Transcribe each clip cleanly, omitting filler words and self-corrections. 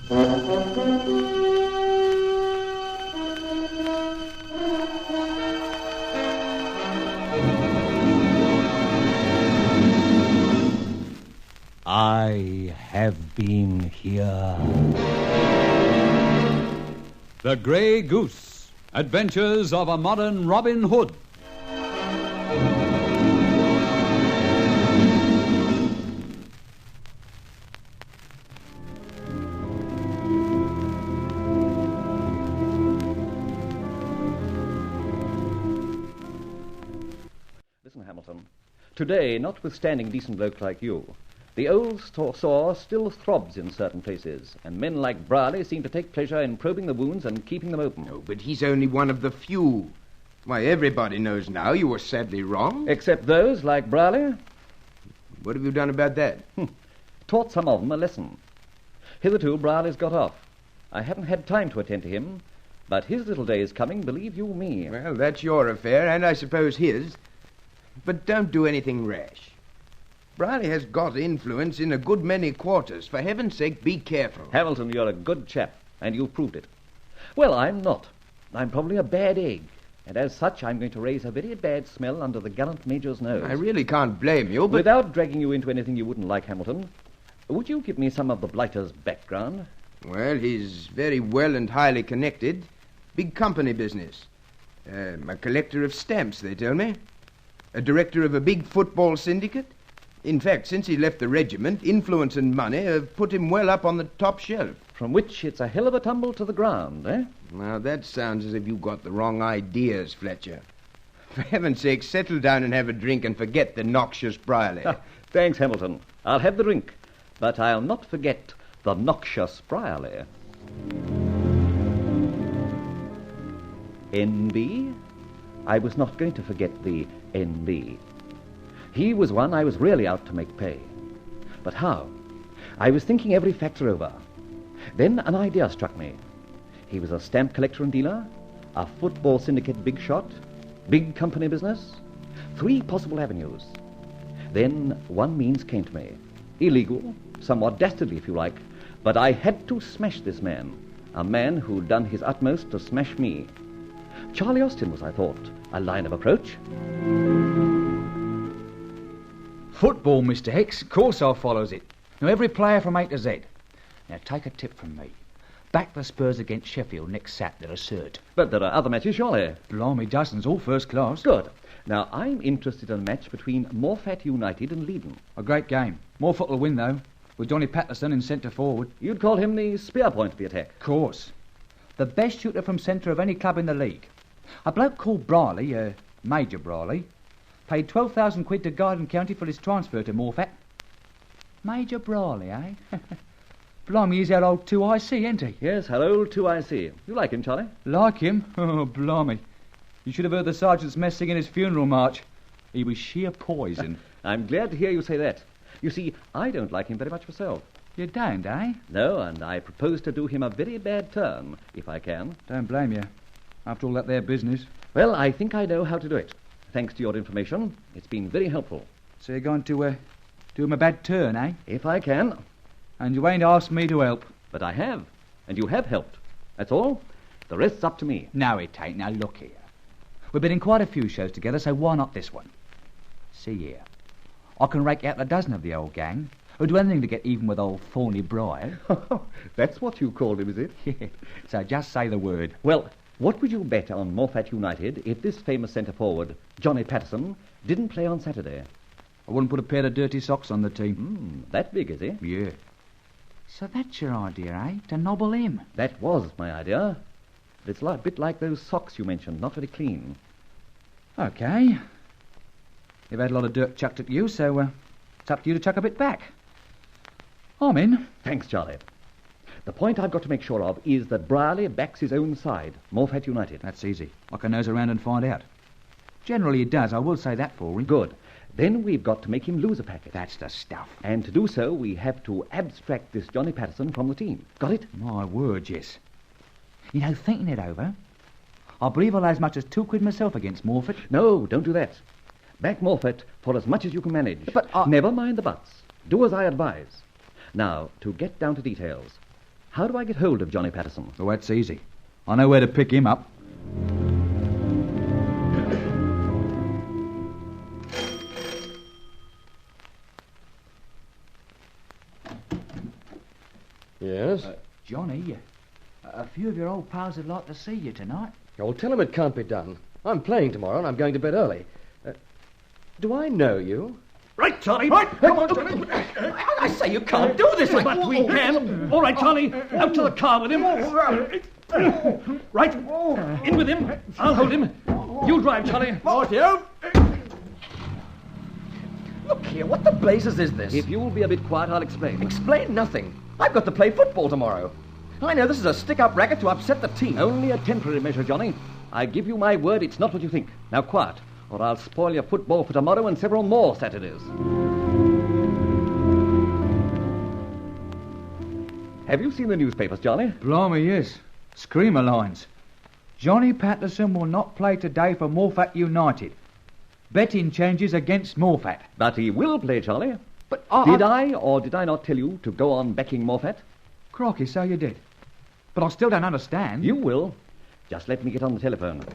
I have been here. The Grey Goose, Adventures of a Modern Robin Hood. Listen, Hamilton. Today, notwithstanding a decent bloke like you, the old saw still throbs in certain places, and men like Brierly seem to take pleasure in probing the wounds and keeping them open. No, but he's only one of the few. Why, everybody knows now you were sadly wrong. Except those like Brierly. What have you done about that? Taught some of them a lesson. Hitherto, Brierly's got off. I haven't had time to attend to him, but his little day is coming, believe you me. Well, that's your affair, and I suppose his. But don't do anything rash. Brierly has got influence in a good many quarters. For heaven's sake, be careful. Hamilton, you're a good chap, and you've proved it. Well, I'm not. I'm probably a bad egg, and as such, I'm going to raise a very bad smell under the gallant Major's nose. I really can't blame you, but... Without dragging you into anything you wouldn't like, Hamilton, would you give me some of the blighter's background? Well, he's very well and highly connected. Big company business. A collector of stamps, they tell me. A director of a big football syndicate. In fact, since he left the regiment, influence and money have put him well up on the top shelf. From which it's a hell of a tumble to the ground, eh? Now, that sounds as if you've got the wrong ideas, Fletcher. For heaven's sake, settle down and have a drink and forget the noxious Brierly. Thanks, Hamilton. I'll have the drink, but I'll not forget the noxious Brierly. N.B.? I was not going to forget the N.B. He was one I was really out to make pay. But how? I was thinking every factor over. Then an idea struck me. He was a stamp collector and dealer, a football syndicate big shot, big company business, 3 possible avenues. Then one means came to me. Illegal, somewhat dastardly if you like, but I had to smash this man, a man who'd done his utmost to smash me. Charlie Austin was, I thought, a line of approach. Football, Mr. Hicks. Of course I follows it. Know every player from A to Z. Now, take a tip from me. Back the Spurs against Sheffield next Saturday, a cert. But there are other matches, surely. Blimey, dozens, all first class. Good. Now, I'm interested in a match between Morfett United and Leiden. A great game. Morfett will win, though, with Johnny Patterson in centre forward. You'd call him the spear point of the attack. Of course. The best shooter from centre of any club in the league. A bloke called Brierly, Major Brierly, paid 12,000 quid to Garden County for his transfer to Morfett. Major Brierly, eh? Blimey, he's our old 2IC, ain't he? Yes, our old 2IC. You like him, Charlie? Like him? Oh, blimey. You should have heard the sergeant's mess singing his funeral march. He was sheer poison. I'm glad to hear you say that. You see, I don't like him very much myself. You don't, eh? No, and I propose to do him a very bad turn, if I can. Don't blame you. After all that there business. Well, I think I know how to do it. Thanks to your information. It's been very helpful. So you're going to do him a bad turn, eh? If I can. And you ain't asked me to help. But I have. And you have helped. That's all. The rest's up to me. No, it ain't. Now, look here. We've been in quite a few shows together, so why not this one? See here. I can rake out a dozen of the old gang who'd do anything to get even with old Thorny Briar. That's what you called him, is it? Yeah. So just say the word. Well, what would you bet on Morfett United if this famous centre-forward, Johnny Patterson, didn't play on Saturday? I wouldn't put a pair of dirty socks on the team. That big, is he? Yeah. So that's your idea, eh? To nobble him? That was my idea. It's a bit like those socks you mentioned, not very clean. OK. You've had a lot of dirt chucked at you, so it's up to you to chuck a bit back. I'm in. Thanks, Charlie. The point I've got to make sure of is that Brierly backs his own side, Morfett United. That's easy. I can nose around and find out. Generally he does, I will say that for him. Good. Then we've got to make him lose a packet. That's the stuff. And to do so, we have to abstract this Johnny Patterson from the team. Got it? My word, yes. You know, thinking it over, I believe I'll lay as much as £2 myself against Morfett. No, don't do that. Back Morfett for as much as you can manage. But Never mind the buts. Do as I advise. Now, to get down to details. How do I get hold of Johnny Patterson? Oh, that's easy. I know where to pick him up. Yes? Johnny, a few of your old pals would like to see you tonight. Well, tell him it can't be done. I'm playing tomorrow and I'm going to bed early. Do I know you? Right, Charlie. Right. Come on, Charlie. I say you can't do this. But we can. All right, Charlie. Out to the car with him. Right. In with him. I'll hold him. You drive, Charlie. Right, you. Look here, what the blazes is this? If you'll be a bit quiet, I'll explain. Explain nothing. I've got to play football tomorrow. I know this is a stick-up racket to upset the team. Only a temporary measure, Johnny. I give you my word it's not what you think. Now, quiet, or I'll spoil your football for tomorrow and several more Saturdays. Have you seen the newspapers, Johnny? Blimey, yes. Screamer lines. Johnny Patterson will not play today for Morphat United. Betting changes against Morphat. But he will play, Charlie. But Did I or did I not tell you to go on backing Morphat? Crocky, so you did. But I still don't understand. You will. Just let me get on the telephone.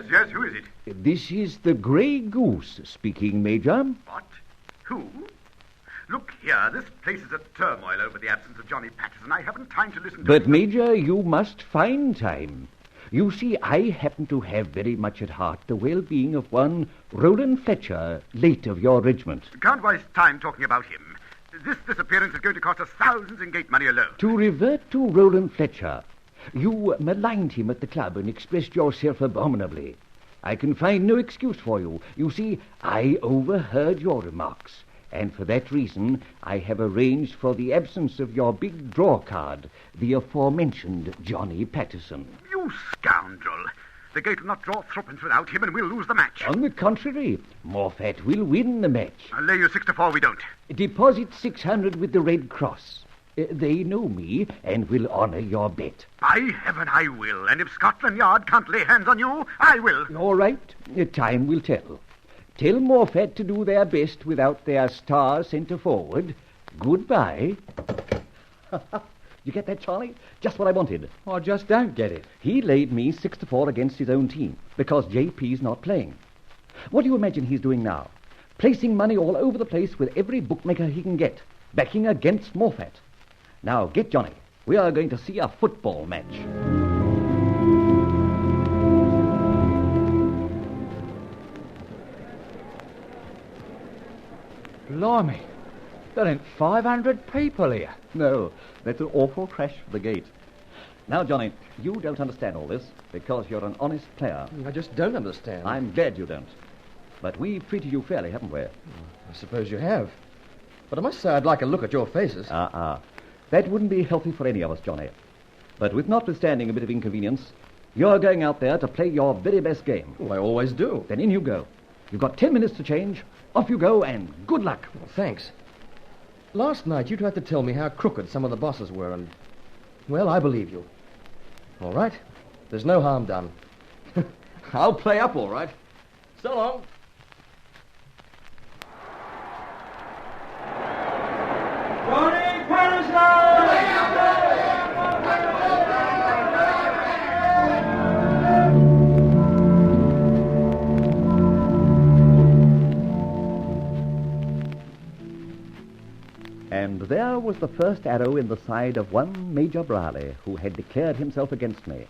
Yes, who is it? This is the Grey Goose speaking, Major. What? Who? Look here, this place is a turmoil over the absence of Johnny Patterson. I haven't time to listen to But, him. Major, you must find time. You see, I happen to have very much at heart the well-being of one Rolland Fletcher, late of your regiment. Can't waste time talking about him. This disappearance is going to cost us thousands in gate money alone. To revert to Rolland Fletcher, you maligned him at the club and expressed yourself abominably. I can find no excuse for you. You see, I overheard your remarks, and for that reason I have arranged for the absence of your big draw card, the aforementioned Johnny Patterson. You scoundrel! The gate will not draw threepence without him, and we'll lose the match. On the contrary, Morphat will win the match. I'll lay you 6-4 we don't. Deposit 600 with the Red Cross. They know me and will honour your bet. By heaven, I will. And if Scotland Yard can't lay hands on you, I will. All right, time will tell. Tell Morphat to do their best without their star centre forward. Goodbye. You get that, Charlie? Just what I wanted. I just don't get it. He laid me 6-4 against his own team because JP's not playing. What do you imagine he's doing now? Placing money all over the place with every bookmaker he can get, backing against Morphat. Now, get Johnny. We are going to see a football match. Blimey, there ain't 500 people here. No, that's an awful crash for the gate. Now, Johnny, you don't understand all this because you're an honest player. I just don't understand. I'm glad you don't. But we've treated you fairly, haven't we? I suppose you have. But I must say I'd like a look at your faces. That wouldn't be healthy for any of us, Johnny. But with notwithstanding a bit of inconvenience, you're going out there to play your very best game. Well, I always do. Then in you go. You've got 10 minutes to change. Off you go, and good luck. Well, thanks. Last night you tried to tell me how crooked some of the bosses were, and, well, I believe you. All right. There's no harm done. I'll play up all right. So long. Johnny Patterson! And there was the first arrow in the side of one Major Brierly, who had declared himself against me.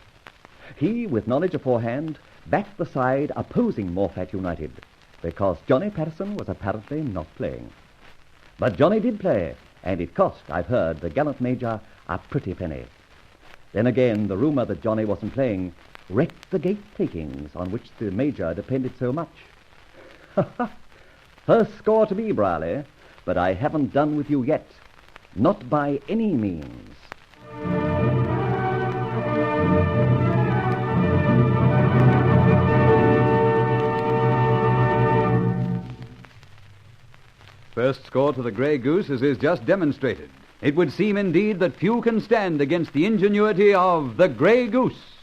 He, with knowledge aforehand, backed the side opposing Morphat United, because Johnny Patterson was apparently not playing. But Johnny did play, and it cost, I've heard, the gallant Major a pretty penny. Then again, the rumour that Johnny wasn't playing wrecked the gate takings on which the Major depended so much. First score to me, Brierly, but I haven't done with you yet. Not by any means. First score to the Grey Goose as is just demonstrated. It would seem indeed that few can stand against the ingenuity of the Grey Goose.